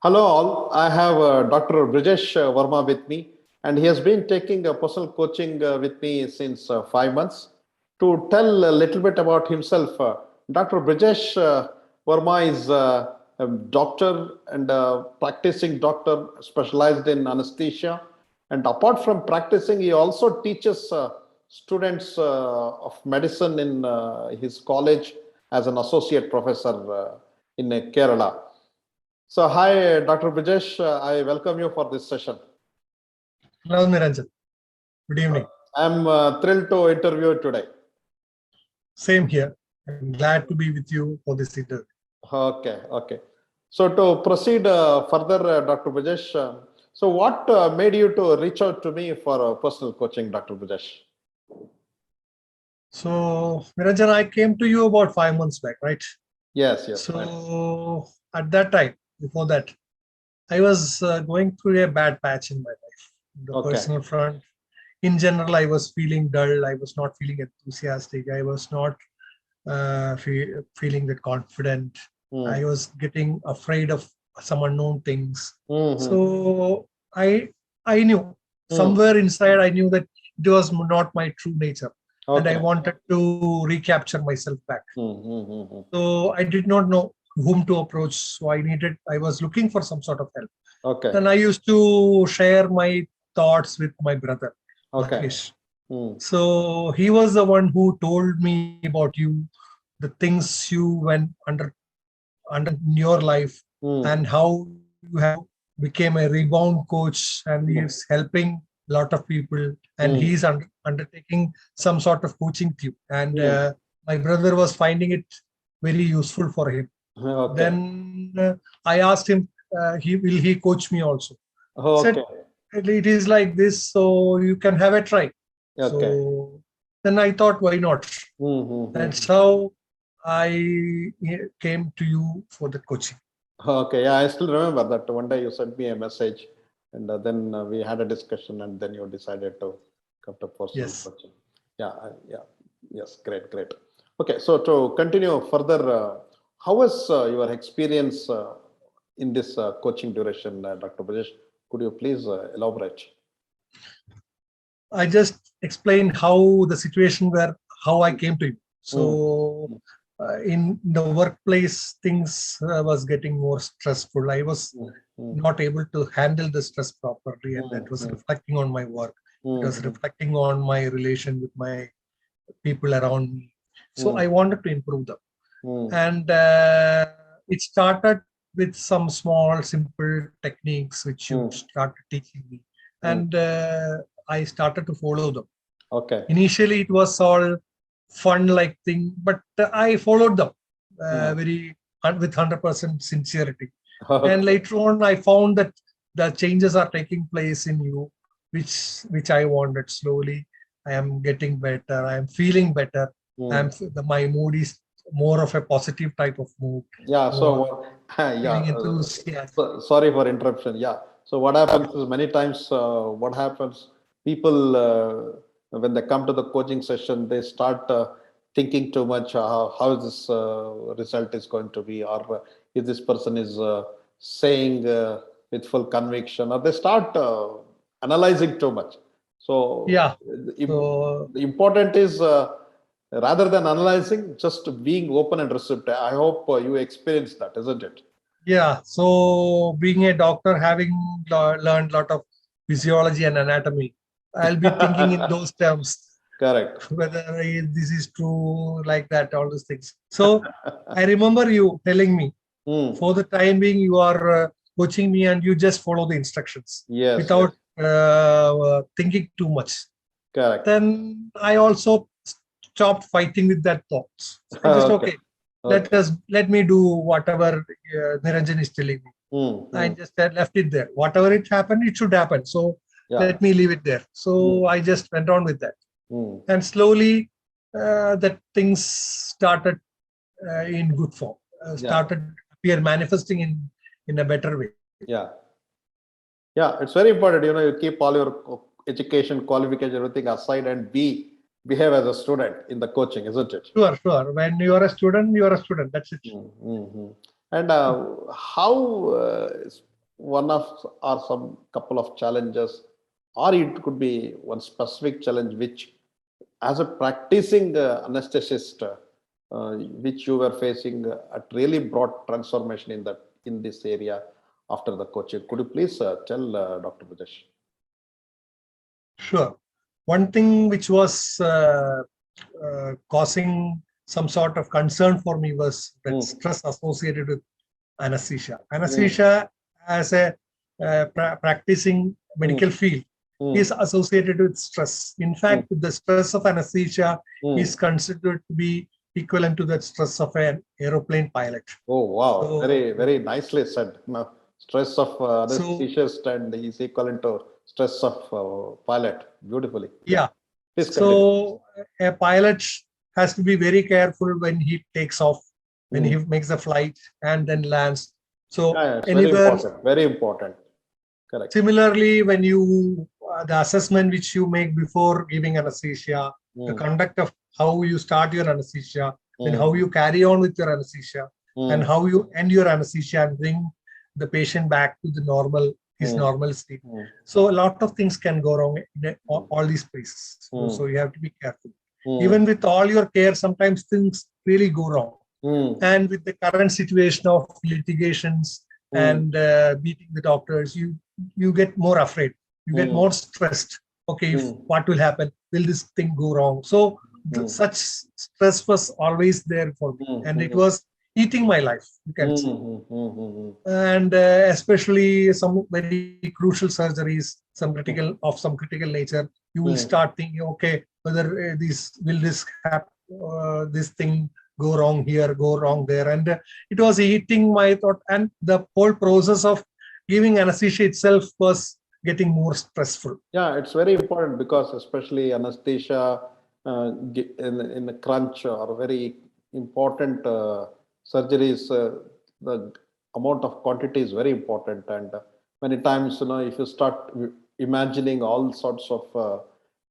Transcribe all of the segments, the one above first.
Hello, all. I have Dr. Brejesh Varma with me, and he has been taking personal coaching with me since 5 months. To tell a little bit about himself, Dr. Brejesh Varma is a doctor and a practicing doctor specialized in anesthesia. And apart from practicing, he also teaches students of medicine in his college as an associate professor in Kerala. So, hi, Dr. Brejesh. I welcome you for this session. Hello, Niranjan. Good evening. I'm thrilled to interview you today. Same here. I'm glad to be with you for this interview. Okay. So, to proceed further, Dr. Brejesh, so what made you to reach out to me for personal coaching, Dr. Brejesh? So, Niranjan, I came to you about 5 months back, right? Yes. So, at that time, before that, I was going through a bad patch in my life. The personal front. In general, I was feeling dull. I was not feeling enthusiastic. I was not feeling that confident. I was getting afraid of some unknown things. So I knew somewhere inside, I knew that it was not my true nature. And I wanted to recapture myself back. So I did not know whom to approach. So I was looking for some sort of help. Then I used to share my thoughts with my brother. So he was the one who told me about you, the things you went under in your life, and how you have became a rebound coach, and he's helping a lot of people, and he's undertaking some sort of coaching to you. And my brother was finding it very useful for him. Then I asked him, will he coach me also? Said, it is like this, so you can have a try. So then I thought, why not? That's how I came to you for the coaching. I still remember that one day you sent me a message, and then we had a discussion, and then you decided to come to personal coaching. Yes, great. Okay, so to continue further, how was your experience in this coaching duration, Dr. Brejesh? Could you please elaborate? I just explained how the situation how I came to you. So in the workplace, things was getting more stressful. I was not able to handle the stress properly, and that was reflecting on my work. It was reflecting on my relation with my people around me. So I wanted to improve them. And it started with some small, simple techniques which you started teaching me. And I started to follow them. Initially, it was all fun-like thing, but I followed them with 100% sincerity. And later on, I found that the changes are taking place in you, which I wanted. Slowly, I am getting better. I am feeling better. My mood is more of a positive type of mood. Sorry for interruption. So what happens is many times people when they come to the coaching session, they start thinking too much how this result is going to be, or if this person is saying with full conviction, or they start analyzing too much. So the important is rather than analyzing, just being open and receptive. I hope you experience that, isn't it? Yeah. So being a doctor, having learned a lot of physiology and anatomy, I'll be thinking in those terms. Correct. Whether this is true, like that, all those things. So I remember you telling me, for the time being, you are coaching me, and you just follow the instructions without thinking too much. Correct. Then I also stopped fighting with that thoughts. Just let me do whatever Niranjan is telling me. I just left it there. Whatever it happened, it should happen. So let me leave it there. So I just went on with that. And slowly that things started in good form, started manifesting in a better way. It's very important. You keep all your education, qualification, everything aside, and behave as a student in the coaching, isn't it? Sure. When you are a student, you are a student. That's it. And how one of or some couple of challenges, or it could be one specific challenge which, as a practicing anesthetist, which you were facing, it really brought transformation in this area after the coaching. Could you please tell Dr. Brejesh? Sure. One thing which was causing some sort of concern for me was that stress associated with anesthesia. Anesthesia, as a practicing medical field, is associated with stress. In fact, the stress of anesthesia is considered to be equivalent to the stress of an aeroplane pilot. Oh, wow. So, very, very nicely said. Now, stress of anesthetist and is equivalent to stress of pilot. Beautifully. Yeah. So a pilot has to be very careful when he takes off, when he makes a flight and then lands. So it's anywhere, very important. Very important. Correct. Similarly, when you the assessment which you make before giving anesthesia, the conduct of how you start your anesthesia, and how you carry on with your anesthesia, and how you end your anesthesia and bring the patient back to the normal, his normal state. So a lot of things can go wrong in all these places. So you have to be careful. Even with all your care, sometimes things really go wrong. And with the current situation of litigations and beating the doctors, you get more afraid. You get more stressed. Okay, what will happen? Will this thing go wrong? So such stress was always there for me, and it was eating my life, you can say. And especially some very crucial surgeries, some critical nature, you will start thinking, okay, whether this thing go wrong here, go wrong there, and it was eating my thought, and the whole process of giving anesthesia itself was getting more stressful. Yeah, it's very important because especially anesthesia in the crunch or very important surgeries, the amount of quantity is very important, and many times, if you start imagining all sorts of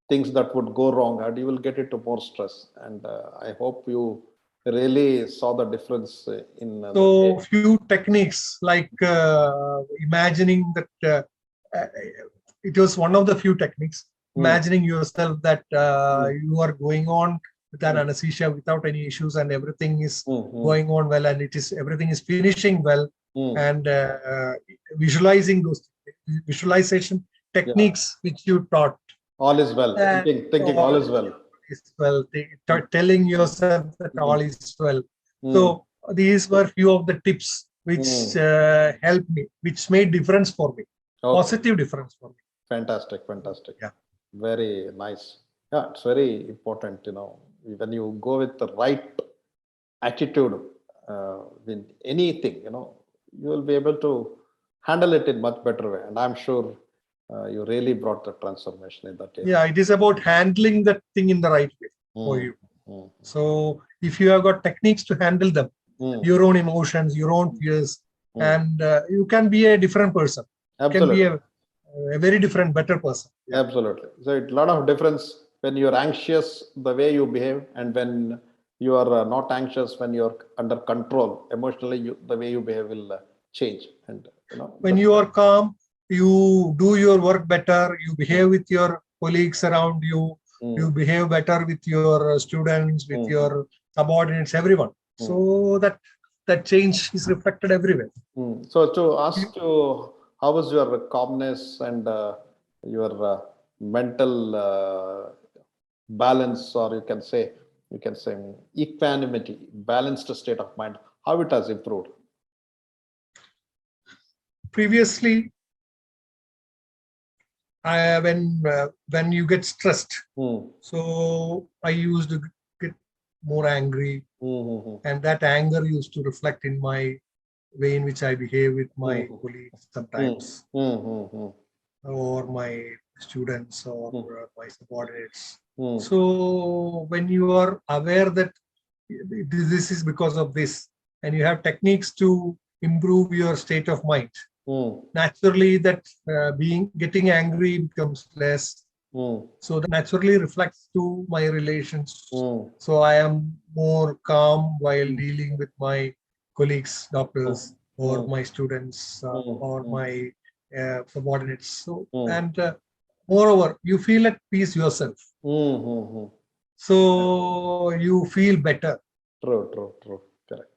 things that would go wrong, and you will get into more stress. And I hope you really saw the difference in so few techniques like imagining that it was one of the few techniques, imagining yourself that you are going on with an anesthesia without any issues, and everything is going on well, and everything is finishing well, and visualizing those visualization techniques which you taught. All is well. Thinking all is well. Telling yourself that all is well. So these were few of the tips which helped me, which made difference for me, positive difference for me. Fantastic. Yeah, very nice. Yeah, it's very important. When you go with the right attitude with anything, you will be able to handle it in much better way. And I'm sure you really brought the transformation in that area. Yeah, it is about handling that thing in the right way for you. So if you have got techniques to handle them, your own emotions, your own fears, and you can be a different person. Absolutely. You can be a very different, better person. Yeah. Absolutely. So it's a lot of difference when you're anxious, the way you behave, and when you are not anxious, when you're under control emotionally, the way you behave will change. And when you are calm, you do your work better, you behave with your colleagues around you, you behave better with your students, with your subordinates, everyone. So that change is reflected everywhere. So to ask you, how was your calmness and your mental balance, or you can say equanimity, balanced state of mind, how it has improved? Previously, when you get stressed, so I used to get more angry, and that anger used to reflect in my way in which I behave with my colleagues sometimes, or my students, or my subordinates. So when you are aware that this is because of this, and you have techniques to improve your state of mind, naturally that getting angry becomes less. So that naturally reflects to my relations. So I am more calm while dealing with my colleagues, doctors, or my students or my subordinates. So, and moreover, you feel at peace yourself. So you feel better. True. Correct.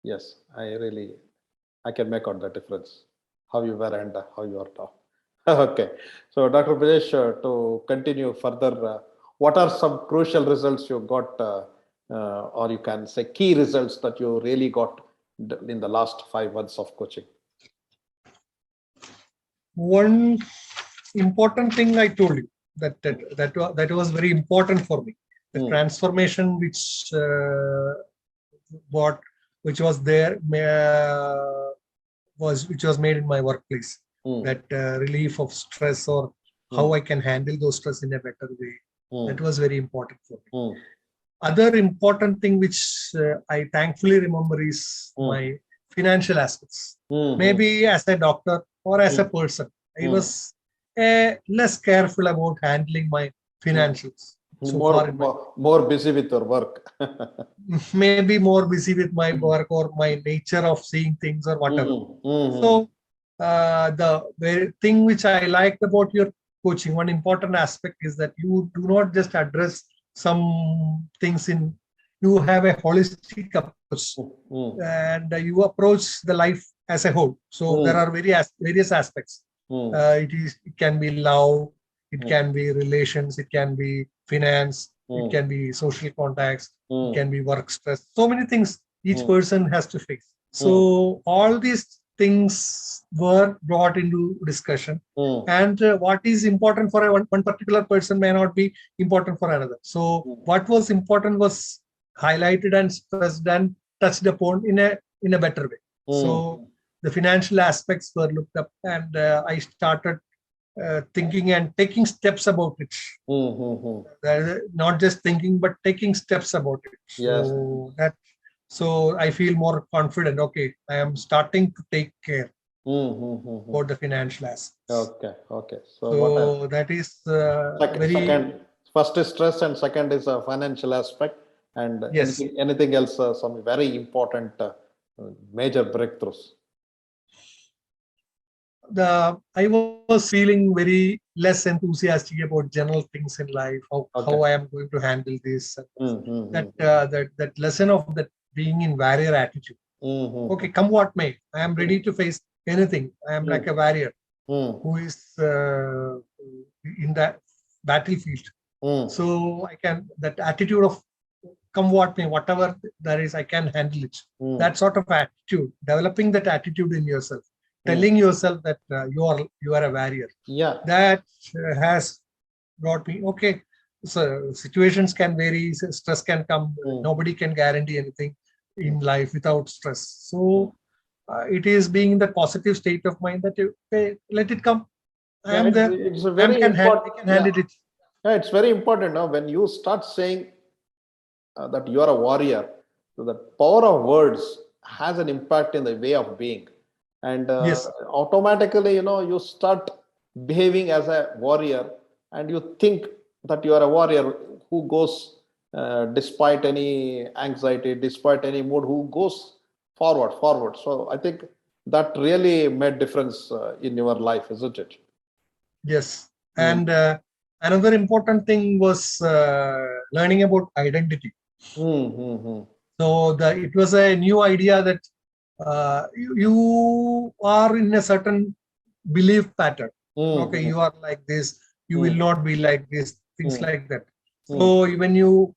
Yes, I can make out the difference, how you were and how you are now. Okay. So, Dr. Brejesh, to continue further, what are some crucial results you got, or you can say key results that you really got in the last 5 months of coaching? One important thing I told you that was very important for me. The transformation which was there which was made in my workplace. That relief of stress, or how I can handle those stress in a better way. That was very important for me. Other important thing which I thankfully remember is my financial aspects. Maybe as a doctor or as a person, I was less careful about handling my financials. So more busy with your work. Maybe more busy with my work or my nature of seeing things or whatever. So the thing which I liked about your coaching, one important aspect is that you do not just address some things you have a holistic approach, and you approach the life as a whole. So there are various aspects. It can be love, it can be relations, it can be finance, it can be social contacts, it can be work stress. So many things each person has to face. So all these things were brought into discussion, and what is important for one particular person may not be important for another. So what was important was highlighted and stressed and touched upon in a better way. So the financial aspects were looked up, and I started thinking and taking steps about it. Not just thinking, but taking steps about it. So I feel more confident. Okay, I am starting to take care about the financial aspects. Okay. So that is first is stress, and second is a financial aspect, and anything else, some very important major breakthroughs. I was feeling very less enthusiastic about general things in life, how I am going to handle this. That lesson of that being in warrior attitude. Okay, come what may, I am ready to face anything. I am like a warrior who is in that battlefield. So I can, that attitude of come what may, whatever there is, I can handle it. That sort of attitude, developing that attitude in yourself, telling yourself that you are a warrior. That has brought me, okay, so situations can vary, stress can come, nobody can guarantee anything in life without stress. So it is being in the positive state of mind that let it come. I am there. It's a very important. I can handle it. Yeah, it's very important now when you start saying that you are a warrior. So the power of words has an impact in the way of being, and automatically, you start behaving as a warrior, and you think that you are a warrior who goes despite any anxiety, despite any mood, who goes forward. So I think that really made difference in your life, isn't it? Yes. And another important thing was learning about identity. So it was a new idea that you are in a certain belief pattern. Okay, you are like this, you will not be like this, things like that. So when you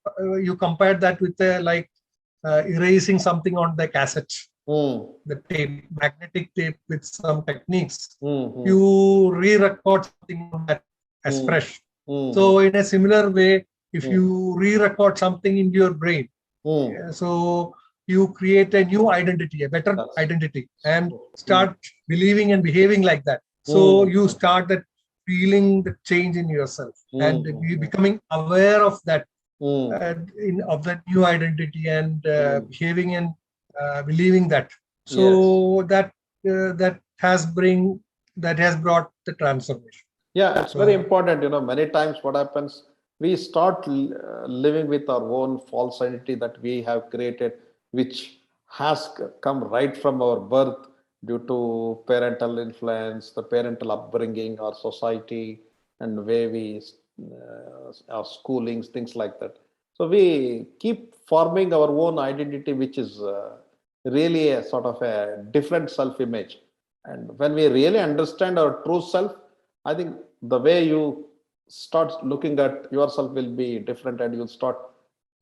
compare that with erasing something on the cassette, the tape, magnetic tape with some techniques, you re-record something on that as fresh. So in a similar way, if you re-record something in your brain, so you create a new identity, a better identity, and start believing and behaving like that. So you start that feeling the change in yourself, and you becoming aware of that, of that new identity, and behaving and believing that. So that has brought the transformation. Yeah, it's very important. Many times what happens, we start living with our own false identity that we have created, which has come right from our birth due to parental influence, the parental upbringing, our society, and the way we, our schoolings, things like that. So we keep forming our own identity, which is really a sort of a different self-image. And when we really understand our true self, I think the way you start looking at yourself will be different, and you'll start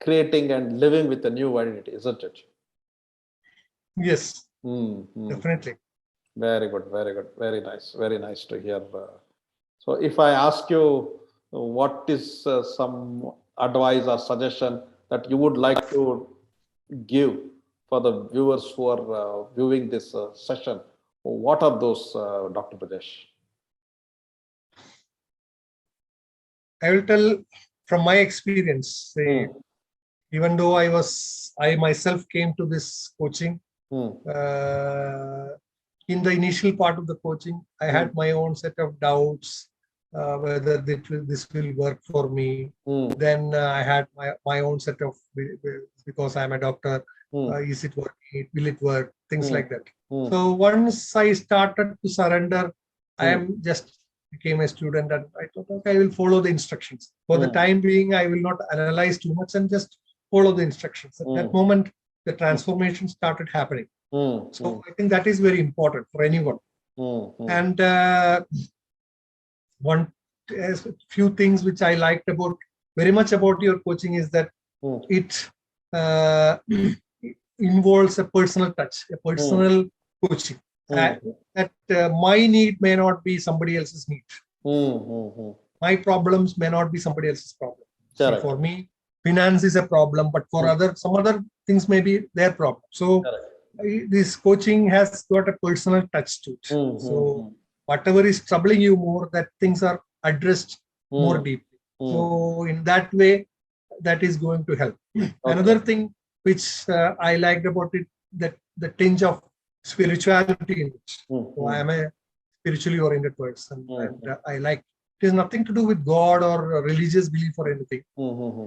creating and living with a new identity, isn't it? Yes, Mm-hmm. definitely. Very good, very good, very nice to hear. So, if I ask you, what is some advice or suggestion that you would like to give for the viewers who are viewing this session, what are those, Dr. Brajesh? I will tell from my experience, say, even though I myself came to this coaching, in the initial part of the coaching, I had my own set of doubts, whether this will work for me. Then I had my own set of, because I'm a doctor, is it working? Will it work? Things like that. So once I started to surrender, I am just became a student, and I thought, okay, I will follow the instructions. For the time being, I will not analyze too much and just follow the instructions. At that moment, the transformation started happening. So I think that is very important for anyone. And one few things which I liked very much about your coaching is that it involves a personal touch, a personal coaching. That my need may not be somebody else's need. My problems may not be somebody else's problem. See, for me, finance is a problem, but for some other things may be their problem. So this coaching has got a personal touch to it. So whatever is troubling you more, that things are addressed more deeply. So in that way, that is going to help. Another thing which I liked about it, that the tinge of spirituality in it. So I am a spiritually oriented person, and I like, it has nothing to do with God or religious belief or anything.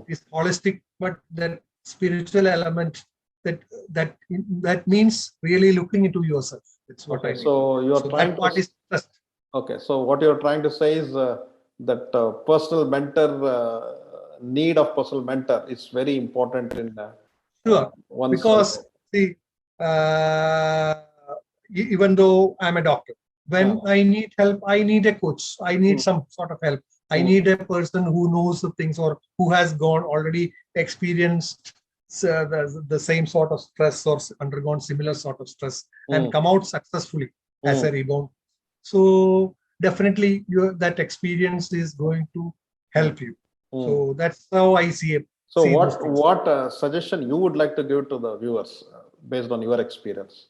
It's holistic, but that spiritual element, that means really looking into yourself. That's what I mean. So you are trying that part is trust. Okay, so what you're trying to say is that personal mentor, need of personal mentor is very important in Sure, one's because see, even though I'm a doctor, when I need help, I need a coach. I need some sort of help. I need a person who knows the things, or who has already experienced the same sort of stress, or undergone similar sort of stress, and come out successfully as a rebound. So definitely that experience is going to help you. So that's how I see it. So what suggestion you would like to give to the viewers based on your experience?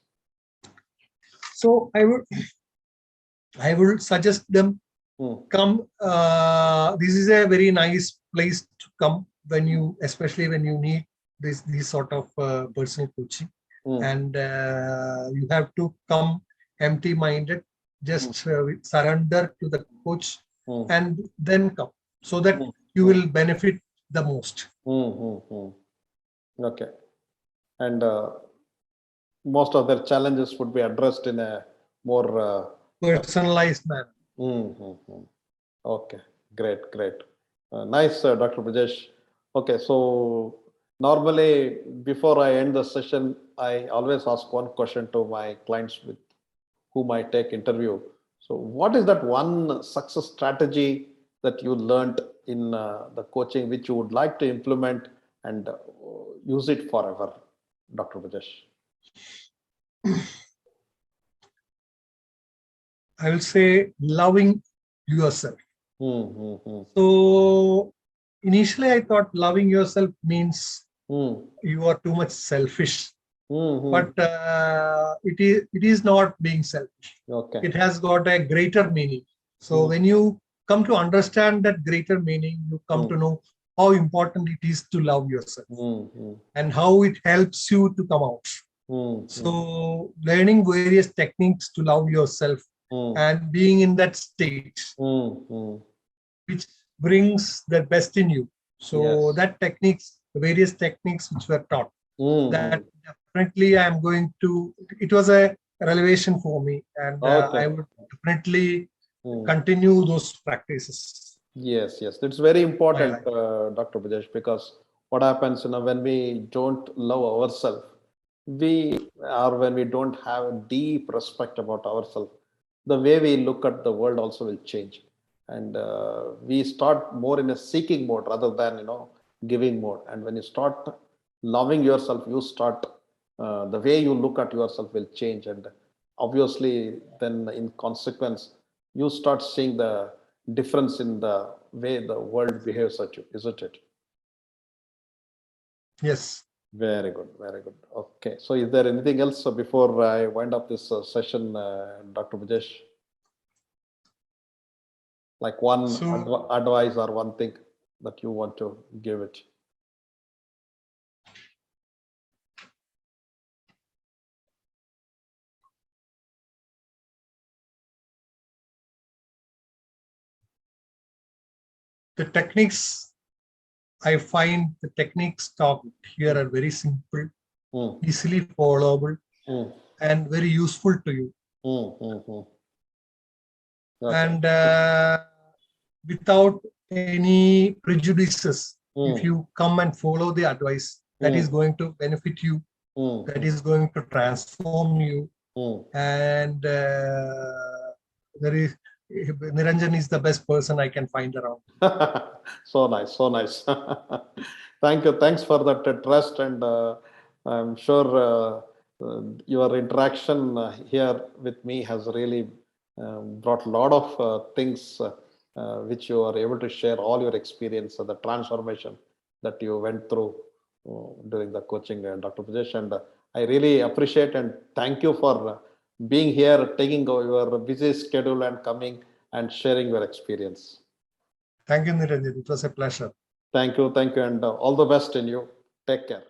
So I would suggest them come. This is a very nice place to come especially when you need this sort of personal coaching, and you have to come empty-minded. Just surrender to the coach, and then come, so that you will benefit the most. Okay, and most of their challenges would be addressed in a more personalized manner. Okay, great. Nice, Dr. Brajesh. Okay, so normally before I end the session, I always ask one question to my clients with whom I take interview. So what is that one success strategy that you learned in the coaching which you would like to implement and use it forever, Dr. Brajesh? I will say loving yourself. So initially I thought loving yourself means you are too much selfish. But it is not being selfish. It has got a greater meaning. So when you come to understand that greater meaning, you come to know how important it is to love yourself and how it helps you to come out. So learning various techniques to love yourself and being in that state which brings the best in you. So that various techniques which were taught. that definitely I'm going to, it was a revelation for me, and Okay. I would definitely continue those practices. Yes, yes, it's very important, life. Dr. Brejesh, because what happens, when we don't love ourselves, when we don't have a deep respect about ourselves, the way we look at the world also will change, and we start more in a seeking mode rather than giving mode. And when you start loving yourself, you start the way you look at yourself will change, and obviously, then in consequence, you start seeing the difference in the way the world behaves at you, isn't it? Yes. Very good, very good. Okay, so is there anything else before I wind up this session, Dr. Brejesh? Like one So advice or one thing that you want to give it? the techniques, I find the techniques talked here are very simple, easily followable, and very useful to you. Okay. And without any prejudices, if you come and follow the advice, that is going to benefit you, that is going to transform you, and Niranjan is the best person I can find around. So nice, so nice. Thank you. Thanks for that trust, and I'm sure your interaction here with me has really brought a lot of things which you are able to share all your experience, the transformation that you went through during the coaching, Dr. Brejesh. And I really appreciate and thank you for being here, taking your busy schedule and coming and sharing your experience. Thank you, Niranjan. It was a pleasure. Thank you, and all the best in you. Take care.